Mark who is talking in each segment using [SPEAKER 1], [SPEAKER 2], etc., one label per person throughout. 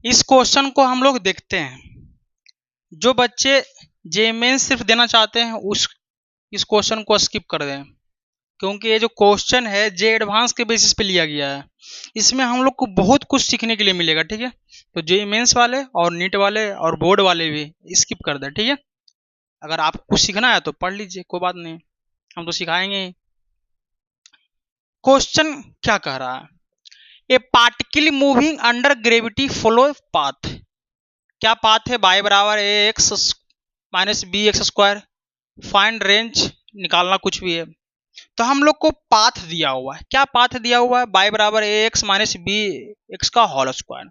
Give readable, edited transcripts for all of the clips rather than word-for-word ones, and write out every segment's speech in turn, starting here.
[SPEAKER 1] इस क्वेश्चन को हम लोग देखते हैं। जो बच्चे जे मेंस सिर्फ देना चाहते हैं उस इस क्वेश्चन को स्किप कर दें, क्योंकि ये जो क्वेश्चन है जे एडवांस के बेसिस पे लिया गया है। इसमें हम लोग को बहुत कुछ सीखने के लिए मिलेगा, ठीक है। तो जे मेंस वाले और नीट वाले और बोर्ड वाले भी स्किप कर दें, ठीक है। अगर आपको कुछ सीखना है तो पढ़ लीजिए, कोई बात नहीं, हम तो सिखाएंगे ही। क्वेश्चन क्या कह रहा है? A particle moving under gravity follow path. क्या पाथ है? y बराबर a x minus b x square. Find range निकालना कुछ भी है। तो हम लोग को पाथ दिया हुआ है। क्या पाथ दिया हुआ है? y बराबर a x minus b x का होल स्क्वायर।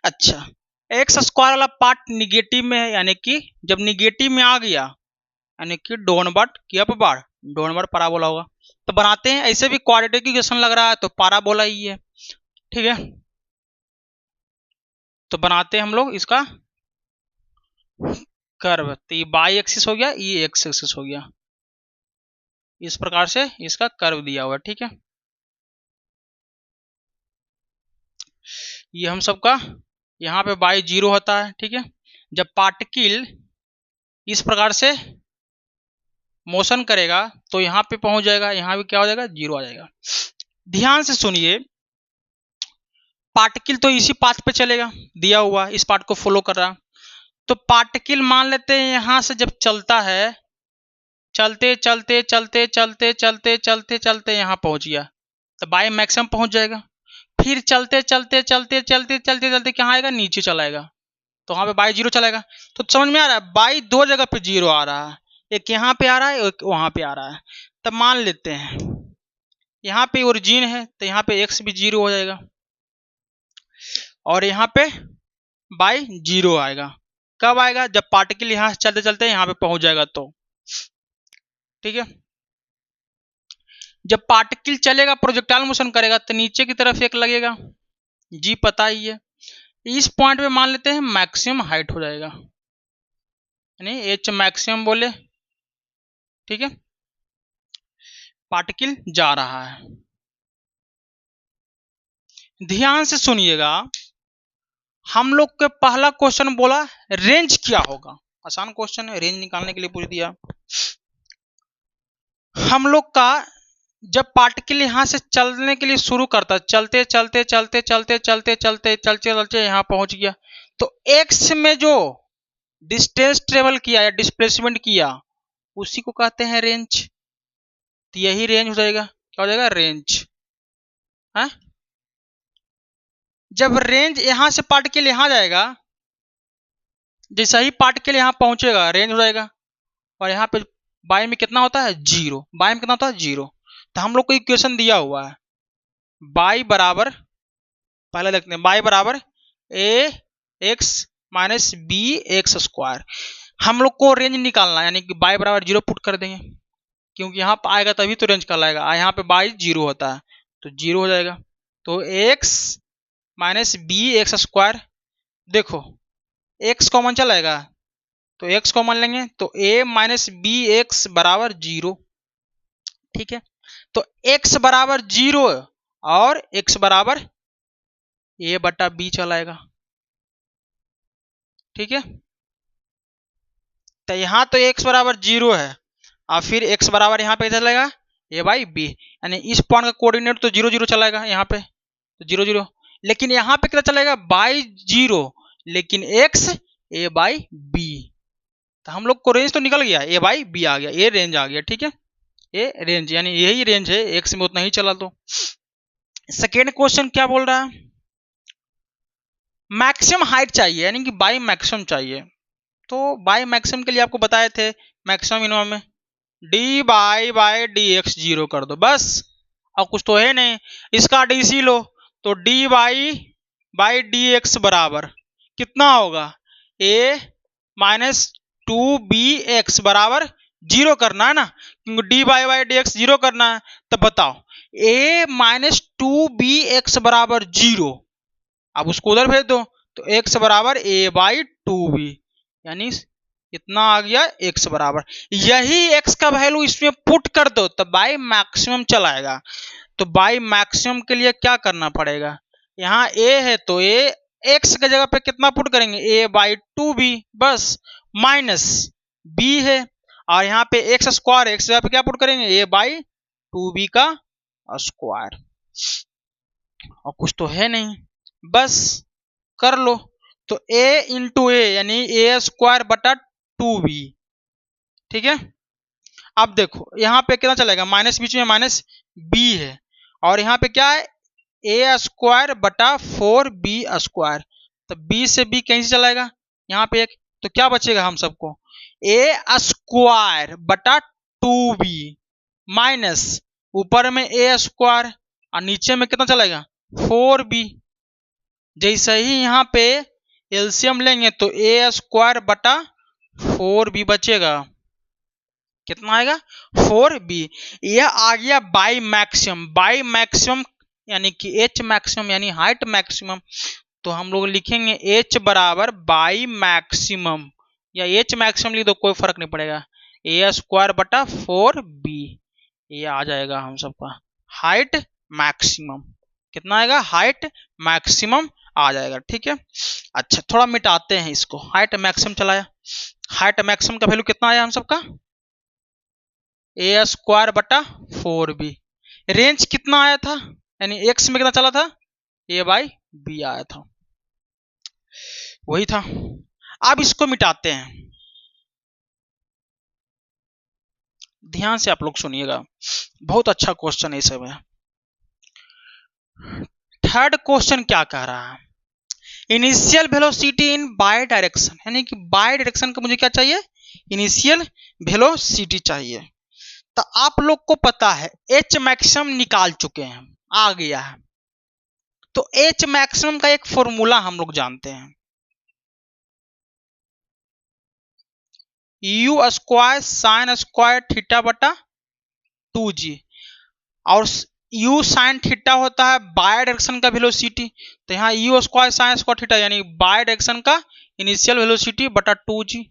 [SPEAKER 1] अच्छा, एक्स स्क्वायर वाला पार्ट निगेटिव में है, यानी कि जब निगेटिव में आ गया यानी कि डाउनवर्ड की अपवर्ड, डाउनवर्ड पैराबोला होगा। तो बनाते हैं, ऐसे भी क्वाड्रेटिक इक्वेशन लग रहा है तो पैराबोला ही है, ठीक है। तो बनाते हैं हम लोग इसका कर्व। तो ये बाई एक्सिस हो गया, ये एक्स एक्सिस हो गया। इस प्रकार से इसका कर्व दिया हुआ है, ठीक है। ये हम सबका यहाँ पे बाई जीरो होता है, ठीक है। जब पार्टिकल इस प्रकार से मोशन करेगा तो यहाँ पे पहुंच जाएगा, यहाँ भी क्या हो जाएगा? जीरो आ जाएगा। ध्यान से सुनिए, पार्टिकल तो इसी पाथ पे चलेगा, दिया हुआ इस पार्ट को फॉलो कर रहा। तो पार्टिकल मान लेते हैं यहां से जब चलता है, चलते चलते चलते चलते चलते चलते चलते यहाँ पहुंच गया तो बाई मैक्सिमम पहुंच जाएगा। फिर चलते चलते चलते चलते चलते चलते कहाँ आएगा? नीचे चला आएगा, तो वहां पे बाई जीरो चलेगा। तो समझ में आ रहा है, बाई दो जगह पे जीरो आ रहा है, एक यहाँ पे आ रहा है, एक वहां पे आ रहा है। तब मान लेते हैं यहाँ पे ओरिजिन है तो यहाँ पे एक्स भी जीरो हो जाएगा और यहाँ पे बाई जीरो आएगा। कब आएगा? जब पार्टिकल यहाँ चलते चलते यहाँ पे पहुंच जाएगा तो, ठीक है। जब पार्टिकल चलेगा, प्रोजेक्टाइल मोशन करेगा तो नीचे की तरफ एक लगेगा, जी पता ही है। इस पॉइंट पे मान लेते हैं मैक्सिमम हाइट हो जाएगा, यानी एच मैक्सिमम बोले, ठीक है। पार्टिकल जा रहा है, ध्यान से सुनिएगा। हम लोग के पहला क्वेश्चन बोला रेंज क्या होगा। आसान क्वेश्चन है, रेंज निकालने के लिए पूछ दिया। हम लोग का जब पार्टिकल यहां से चलने के लिए शुरू करता, चलते चलते चलते चलते चलते चलते चलते चलते यहां पहुंच गया, तो एक्स में जो डिस्टेंस ट्रेवल किया या डिस्प्लेसमेंट किया उसी को कहते हैं रेंज। तो यही रेंज हो जाएगा। क्या हो जाएगा? रेंज है। जब रेंज यहां से पार्टिकल यहां जाएगा, जैसा ही पार्टिकल यहां पहुंचेगा रेंज हो जाएगा। और यहाँ पे बाई में कितना होता है? जीरो। बाई में कितना होता है? जीरो। तो हम लोग को इक्वेशन दिया हुआ है बाई बराबर, पहले देखते हैं, बाई बराबर a x minus b x square. हम लोग को रेंज निकालना है, यानी कि बाई बराबर जीरो पुट कर देंगे, क्योंकि यहाँ पे आएगा तभी तो रेंज कहलाएगा। यहाँ पे बाई जीरो होता है तो जीरो हो जाएगा। तो x minus b x square, देखो एक्स कॉमन चलाएगा तो एक्स कॉमन लेंगे तो ए माइनस बी एक्स बराबर जीरो, ठीक है। तो एक्स बराबर जीरो और एक्स बराबर ए बटा बी चलाएगा, ठीक है। तो यहां तो एक्स बराबर जीरो है और फिर एक्स बराबर यहाँ पे चलेगा ए बाई बी, यानी इस पॉइंट का कोऑर्डिनेट तो जीरो जीरो चलाएगा यहाँ पे, तो जीरो जीरो। लेकिन यहाँ पे कितना चलेगा? बाई जीरो, लेकिन एक्स ए बाई बी। तो हम लोग को रेंज तो निकल गया, ए बाई बी आ गया, ए रेंज आ गया, ठीक है। ए रेंज यानी यही रेंज है, एक्स में उतना ही चला। तो सेकेंड क्वेश्चन क्या बोल रहा है? मैक्सिमम हाइट चाहिए, यानी कि बाई मैक्सिमम चाहिए। तो बाई मैक्सिमम के लिए आपको बताए थे मैक्सिमम मिनिमम में D by D x zero कर दो बस, और कुछ तो है नहीं। इसका डीसी लो तो डी बाई डी एक्स बराबर कितना होगा? ए माइनस टू बी एक्स बराबर जीरो करना है ना, क्योंकि D by D x zero करना है। तो बताओ ए माइनस टू बी एक्स बराबर जीरो, अब उसको उधर भेज दो तो एक्स बराबर ए बाई टू बी, यानी इतना आ गया एक्स बराबर। यही एक्स का वैल्यू इसमें पुट कर दो तो बाई मैक्सिमम चलाएगा। तो बाई मैक्सिमम के लिए क्या करना पड़ेगा? यहाँ ए है तो ए x की जगह पे कितना पुट करेंगे a/2b बस, माइनस b है और यहाँ पे x स्क्वायर, x जगह पे क्या पुट करेंगे a/2b का स्क्वायर, और कुछ तो है नहीं, बस कर लो। तो a इंटू ए यानी a स्क्वायर बटा 2b, ठीक है। अब देखो यहाँ पे कितना चलेगा, माइनस बीच में माइनस b है और यहाँ पे क्या है a स्क्वायर बटा 4b स्क्वायर, तो b से b कैंसिल चलाएगा यहाँ पे एक, तो क्या बचेगा हम सबको a स्क्वायर बटा 2b माइनस ऊपर में a स्क्वायर और नीचे में कितना चलेगा 4b। जैसे ही यहाँ पे एलसीएम लेंगे तो a स्क्वायर बटा 4b बचेगा, कितना आएगा 4b। यह आ गया बाई मैक्सिमम, बाई मैक्सिमम यानी कि h मैक्सिमम यानी हाइट मैक्सिमम, तो हम लोग लिखेंगे h बराबर बाई मैक्सिमम या h मैक्सिमम लिख दो कोई फर्क नहीं पड़ेगा, a स्क्वायर बटा 4b, ये आ जाएगा हम सबका हाइट मैक्सिमम, कितना आएगा हाइट मैक्सिमम आ जाएगा, ठीक है। अच्छा थोड़ा मिटाते हैं इसको, हाइट मैक्सिमम चलाया, हाइट मैक्सिमम का वैल्यू कितना आया हम सबका a स्क्वायर बटा 4b, रेंज कितना आया था यानी x में कितना चला था a/b आया था, वही था। अब इसको मिटाते हैं, ध्यान से आप लोग सुनिएगा, बहुत अच्छा क्वेश्चन है सब है। थर्ड क्वेश्चन क्या कह रहा है, initial velocity in by direction, यानी कि बाय डायरेक्शन का मुझे क्या चाहिए इनिशियल वेलोसिटी चाहिए। तो आप लोग को पता है एच मैक्सिमम निकाल चुके हैं, आ गया है, तो एच मैक्सिमम का एक फॉर्मूला हम लोग जानते हैं, you square sine square theta बटा 2g, और u साइन थीटा होता है बाय डायरेक्शन का वेलोसिटी, तो यहाँ u square sine square theta यानी बाय डायरेक्शन का इनिशियल वेलोसिटी बटा 2g,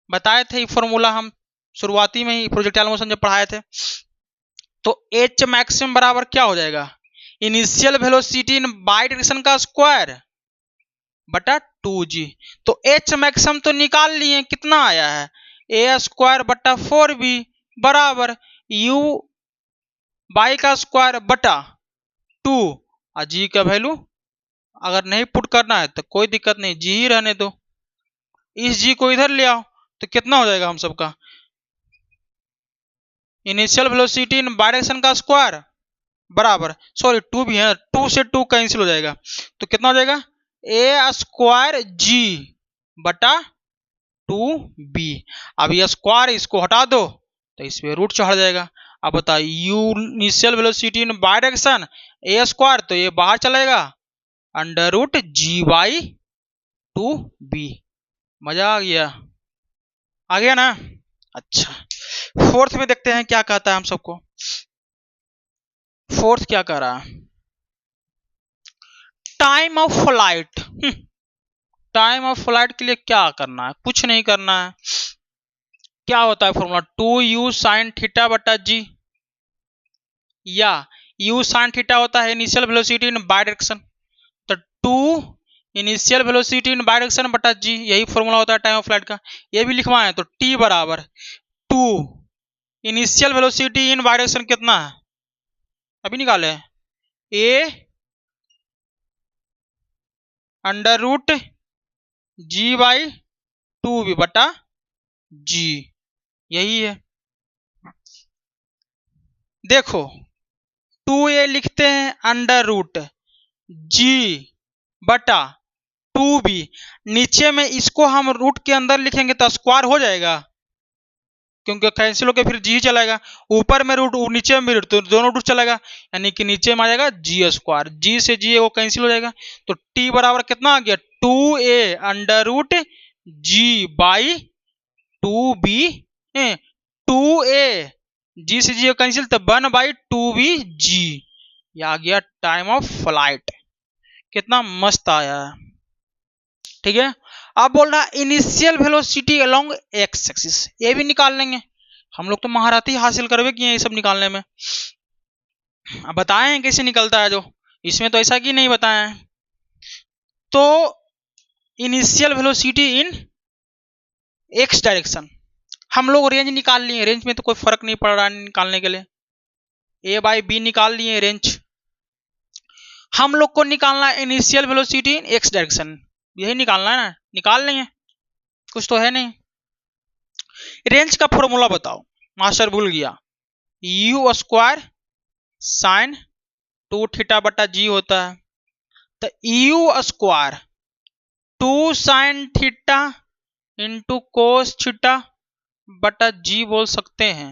[SPEAKER 1] बताए थे ये फॉर्मूला हम शुरुआती में ही प्रोजेक्टाइल मोशन जब पढ़ाए थे। तो h मैक्सिमम बराबर क्या हो जाएगा initial velocity in by direction का स्क्वायर बटा 2g, तो h मैक्सिमम तो निकाल लिए, कितना आया है a स्क्वायर बटा 4b बराबर u बाई का स्क्वायर बटा 2 और g का वैल्यू अगर नहीं पुट करना है तो कोई दिक्कत नहीं, g ही रहने दो, इस g को इधर ले आओ तो कितना हो जाएगा हम सबका initial velocity in by direction का स्क्वायर बराबर, सॉरी 2 भी है, 2 से 2 कैंसिल हो जाएगा, तो कितना हो जाएगा a स्क्वायर g बटा 2b, अब ये स्क्वायर इसको हटा दो तो इस पे रूट चढ़ जाएगा। अब बताओ you initial velocity in by direction a square, तो ये बाहर चलेगा अंडर रूट g/2b, मजा आ गया ना। अच्छा फोर्थ में देखते हैं क्या कहता है हम सबको, फोर्थ क्या कह रहा है time of flight, time of flight के लिए क्या करना है, कुछ नहीं करना है, क्या होता है फॉर्मूला 2u साइन थीटा बटा g, या u साइन थीटा होता है initial velocity in by direction, तो 2 initial velocity in by direction बटा g, यही फॉर्मूला होता है टाइम ऑफ फ्लाइट का, ये भी लिखवाएं तो t बराबर 2 initial velocity in by direction कितना है अभी निकाले a अंडर रूट g/2b बटा g, यही है। देखो 2a लिखते हैं अंडर रूट g बटा 2b, नीचे में इसको हम रूट के अंदर लिखेंगे तो स्क्वायर हो जाएगा क्योंकि कैंसिल होकर फिर जी चलेगा, ऊपर में रूट नीचे में रूट, तो दोनों रूट चलेगा यानी कि नीचे में आ जाएगा जी स्क्वायर, जी से जी वो कैंसिल हो जाएगा, तो टी बराबर कितना आ गया 2a under root g by 2b, 2a g से जी कैंसिल तो 1/2b जी, ये आ गया टाइम ऑफ फ्लाइट, कितना मस्त आया है, ठीक है। अब बोल रहा है initial velocity along x axis, ये भी निकाल लेंगे, हम लोग तो महारथी हासिल करवे किए ये सब निकालने में, अब बताएं कैसे निकलता है, जो इसमें तो ऐसा कि नहीं बताएं, तो initial velocity in x direction, हम लोग रेंज निकाल लिए, रेंज में तो कोई फर्क नहीं पड़ रहा है निकालने के लिए, ए बाई बी निकाल लिए रेंज। हम लोग को निकालना है initial velocity in x direction, यही निकालना है ना, निकाल लेंगे, कुछ तो है नहीं। रेंज का फॉर्मूला बताओ, मास्टर भूल गया, यू स्क्वायर साइन 2 थीटा बटा जी होता है, तो you square 2 sine theta into cos theta बटा जी बोल सकते हैं।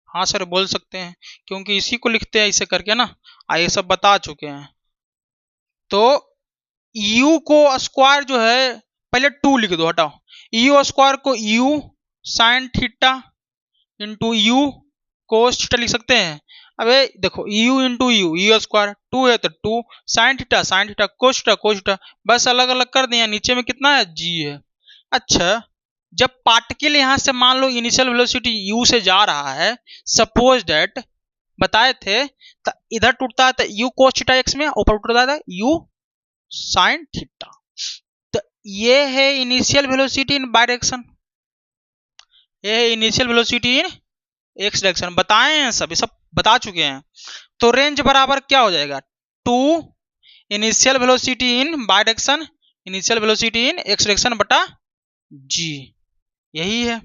[SPEAKER 1] हाँ सर बोल सकते हैं, क्योंकि इसी को लिखते हैं इसे करके ना, ये सब बता चुके हैं। तो u को स्क्वायर जो है, पहले 2 लिख दो, हटाओ, u स्क्वायर को u sine theta into u cos theta लिख सकते हैं। अबे देखो u इंटू u स्क्वायर 2 है तो 2 साइन थीटा कोस थीटा, बस अलग अलग कर दिया, नीचे में कितना है g है। अच्छा, जब पार्टिकल यहां से मान लो इनिशियल वेलोसिटी u से जा रहा है, सपोज दैट बताए थे, तो इधर टूटता है तो u कोस थीटा x में, ऊपर टूटता है u साइन थीटा। तो ये है initial velocity in by direction, ये है initial velocity in x direction, बताए हैं सब, सब बता चुके हैं। तो रेंज बराबर क्या हो जाएगा, 2 initial velocity in by direction, initial velocity in x direction बटा जी, यही है।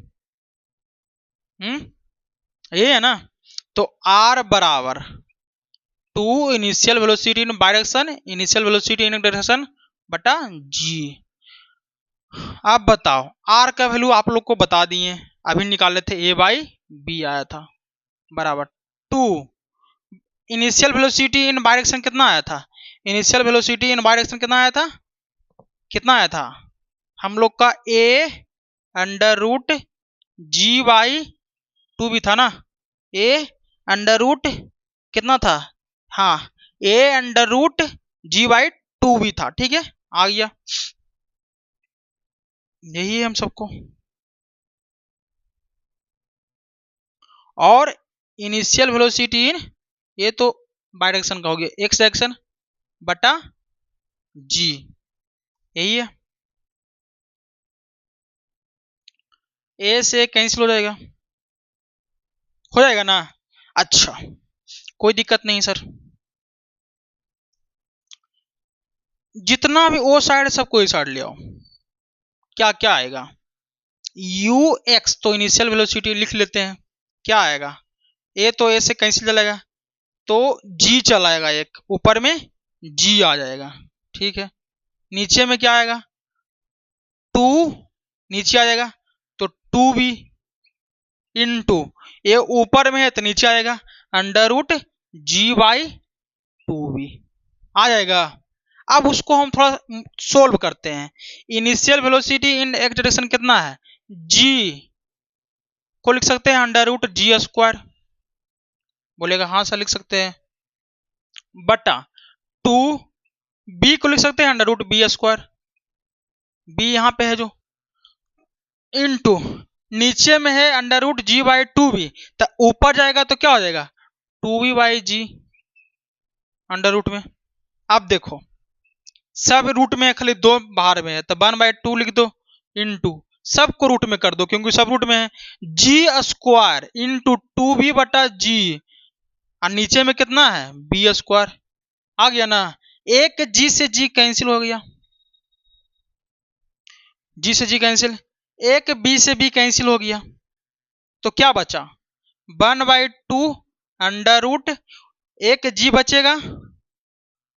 [SPEAKER 1] यही है ना। तो r बराबर 2 initial velocity in by direction, initial velocity in direction बटा जी। अब बताओ r का वैल्यू आप लोग को बता दिए, अभी निकाले थे, a बाई बी आया था, बराबर 2 initial velocity in by direction कितना आया था, initial velocity in by direction कितना आया था, कितना आया था हम लोग का, a under root g by 2 भी था ना, a अंडर रूट कितना था, हाँ a under root g by 2 भी था, ठीक है, आ गया, यही है हम सबको। और इनिशियल वेलोसिटी इन, ये तो बाय डायरेक्शन का हो गया, एक्स डायरेक्शन बटा जी, यही है, ए से कैंसिल हो जाएगा ना। अच्छा कोई दिक्कत नहीं सर, जितना भी ओ साइड सबको इस साइड ले आओ, क्या क्या आएगा, यू एक्स तो इनिशियल वेलोसिटी लिख लेते हैं, क्या आएगा, ए तो ए से कैंसिल चलेगा, तो जी चलाएगा, एक ऊपर में जी आ जाएगा, ठीक है, नीचे में क्या आएगा, 2 नीचे आ जाएगा, तो 2b इंटू, ये ऊपर में है तो नीचे आएगा under root g by 2b आ जाएगा। अब उसको हम थोड़ा सोल्व करते हैं, initial velocity in x direction कितना है, g को लिख सकते हैं अंडर रूट जी स्क्वायर, बोलेगा हाँ सर लिख सकते हैं, बटा 2b को लिख सकते हैं under root b square, b यहां पे है जो, इंटू नीचे में है under root g by 2b, तो ऊपर जाएगा तो क्या हो जाएगा 2b by ji under root में। अब देखो सब रूट में खाली 2 बाहर में है, तो 1/2 लिख दो, इंटू सबको रूट में कर दो क्योंकि सब रूट में है, जी स्क्वायर इंटू 2b बटा जी, और नीचे में कितना है बी स्क्वायर, आ गया ना, एक जी से जी कैंसिल हो गया, जी से जी कैंसिल, एक बी से बी कैंसिल हो गया, तो क्या बचा 1/2 अंडर रूट, एक जी बचेगा,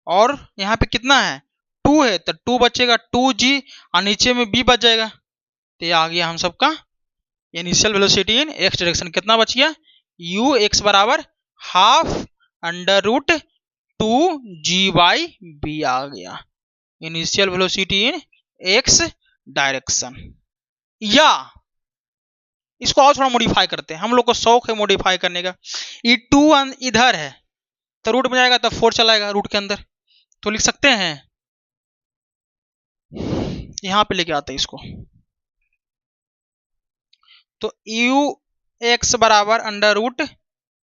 [SPEAKER 1] और यहाँ पे कितना है 2 है तो 2 बचेगा 2g, और नीचे में b बच जाएगा, तो ये आ गया हम सबका initial velocity in x direction, कितना बच गया u x बराबर half under root 2g by b आ गया, initial velocity in x direction. या इसको और थोड़ा मॉडिफाई करते हैं, हम लोग को शौक है मॉडिफाई करने का, ये 2 इधर है तो रूट में जाएगा तो 4 चलाएगा रूट के अंदर, तो लिख सकते हैं, यहां पे लेके आते हैं इसको, तो यू एक्स बराबर अंडर रूट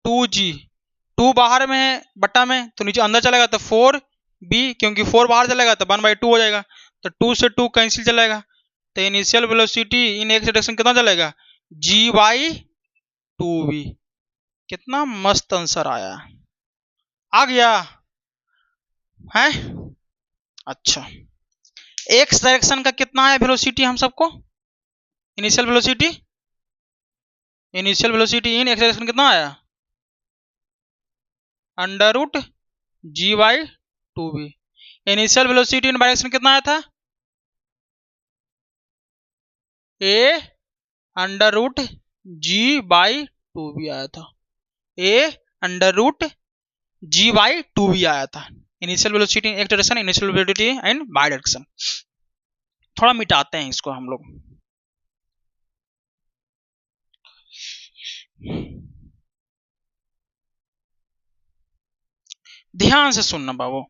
[SPEAKER 1] 2g, 2 बाहर में है बट्टा में तो नीचे अंदर चलेगा तो 4 बी, क्योंकि 4 बाहर चलेगा तो 1/2 हो जाएगा, तो 2 से 2 कैंसिल चलेगा, तो initial velocity in x direction कितना चलेगा, g/2v। कितना मस्त आंसर आया, आ गया है। अच्छा, एक्स डायरेक्शन का कितना है वेलोसिटी हम सबको, initial velocity in x direction कितना आया, √g/2v। इनिशियल वेलोसिटी इन डायरेक्शन कितना आया था, a √g/2v आया था, a√g/2v आया था। Initial velocity in x direction, initial velocity in y direction. थोड़ा मिटाते हैं इसको हम लोग। ध्यान से सुनना बाबू,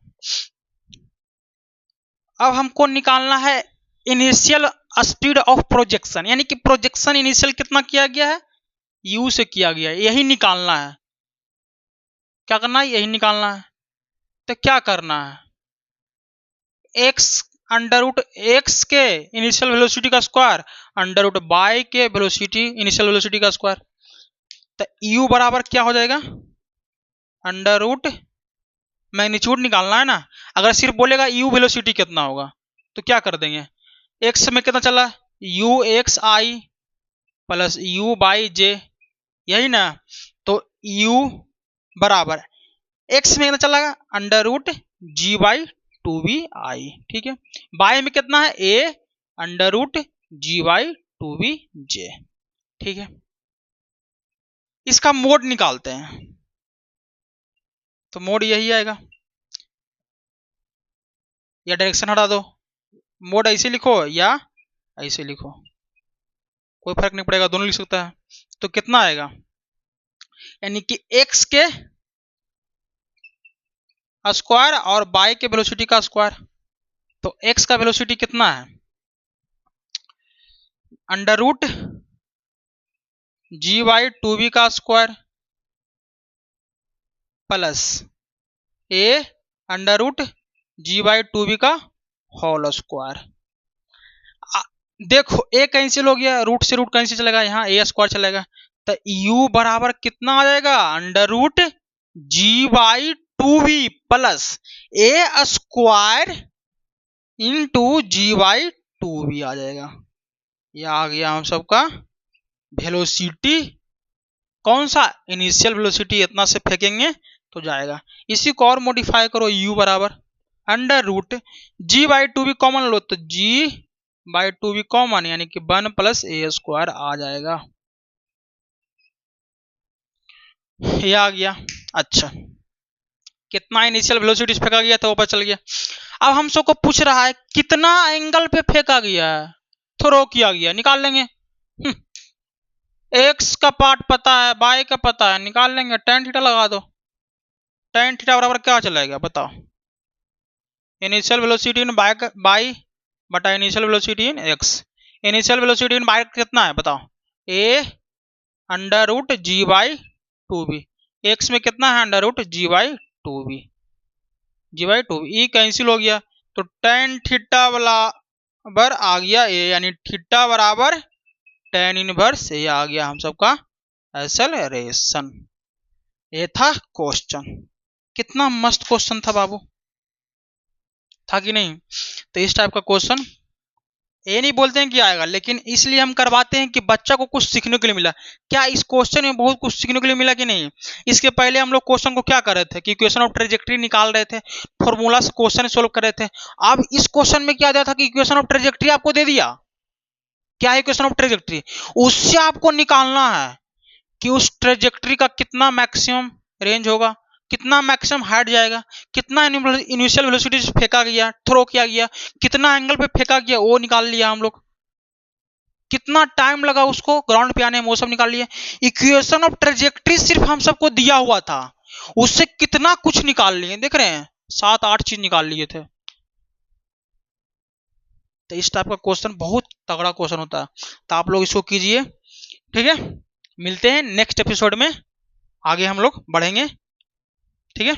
[SPEAKER 1] अब हमको निकालना है इनिशियल स्पीड ऑफ प्रोजेक्शन, यानी कि प्रोजेक्शन इनिशियल कितना किया गया है, u से किया गया है, यही निकालना है। क्या करना है, यही निकालना है। तो क्या करना है, x √x के इनिशियल वेलोसिटी का स्क्वायर √y के वेलोसिटी इनिशियल वेलोसिटी का स्क्वायर, तो u बराबर क्या हो जाएगा, √ मैग्नीट्यूड निकालना है ना। अगर सिर्फ बोलेगा u वेलोसिटी कितना होगा तो क्या कर देंगे, x में कितना चला, uxi प्लस u/j, यही ना। तो u बराबर x में कितना चला, √g/2vi, ठीक है। y में कितना है, a √g/2vj, ठीक है। इसका मोड निकालते हैं, तो मोड यही आएगा, या डायरेक्शन हटा दो, मोड ऐसे लिखो या ऐसे लिखो, कोई फर्क नहीं पड़ेगा, दोनों लिख सकता है। तो कितना आएगा, यानी कि x के स्क्वायर और y के वेलोसिटी का स्क्वायर। तो x का वेलोसिटी कितना है, √g/2v का स्क्वायर प्लस a √g/2v का होल स्क्वायर। देखो a कैंसिल हो गया, रूट से रूट कैंसिल चलेगा, यहाँ a स्क्वायर चलेगा, तो u बराबर कितना आ जाएगा, √g/2v plus a square into g/2v आ जाएगा। यह आ गया हम सबका वेलोसिटी, कौन सा, इनिशियल वेलोसिटी। इतना से फेंकेंगे तो जाएगा। इसी को और मॉडिफाई करो, u बराबर √g/2v कॉमन लो, तो g/2v कॉमन, यानी कि 1 + a स्क्वायर आ जाएगा। ये आ गया। अच्छा, कितना इनिशियल वेलोसिटी फेंका गया था वो पता चल गया। अब हम सबको पूछ रहा है कितना एंगल पे फेंका गया है, थ्रो किया गया, निकाल लेंगे। एक्स का पार्ट पता है, बाय का पता है, निकाल लेंगे। tan थीटा लगा दो, tan थीटा बराबर क्या चलेगा बताओ, इनिशियल वेलोसिटी इन बाय बटा initial velocity in x. Initial velocity in by कितना है बताओ, a √g/2v, एक्स में कितना है, √g/2v, ई कैंसिल हो गया, तो tan थीटा बराबर आ गया a, यानी थीटा बराबर tan इनवर्स ये आ गया हम सबका एक्सेलरेशन। ये था क्वेश्चन। कितना मस्त क्वेश्चन था बाबू, था कि नहीं। तो इस टाइप का क्वेश्चन ये नहीं बोलते हैं कि आएगा, लेकिन इसलिए हम करवाते हैं कि बच्चा को कुछ सीखने के लिए मिला। क्या इस क्वेश्चन में बहुत कुछ सीखने के लिए मिला कि नहीं। इसके पहले हम लोग क्वेश्चन को क्या कर रहे थे कि इक्वेशन ऑफ ट्रेजेक्टरी निकाल रहे थे, फॉर्मूला से क्वेश्चन सोल्व कर रहे थे। अब इस क्वेश्चन में क्या दिया था कि इक्वेशन ऑफ ट्रेजेक्टरी आपको दे दिया, क्या है इक्वेशन ऑफ ट्रेजेक्टरी, उससे आपको निकालना है कि उस ट्रेजेक्टरी का कितना मैक्सिमम रेंज होगा, कितना मैक्सिमम हाइट जाएगा, कितना इनिशियल वेलोसिटी फेंका गया, थ्रो किया गया, कितना एंगल पे फेंका गया वो निकाल लिया हम लोग, कितना टाइम लगा उसको ग्राउंड पे आने में वो सब निकाल लिया। इक्वेशन ऑफ ट्रेजेक्टरी सिर्फ हम सबको दिया हुआ था, उससे कितना कुछ निकाल लिए, देख रहे हैं 7-8 चीज निकाल लिए थे। तो इस टाइप का क्वेश्चन बहुत तगड़ा क्वेश्चन होता है, तो आप लोग इसको कीजिए, ठीक है। मिलते हैं नेक्स्ट एपिसोड में, आगे हम लोग बढ़ेंगे, ठीक है।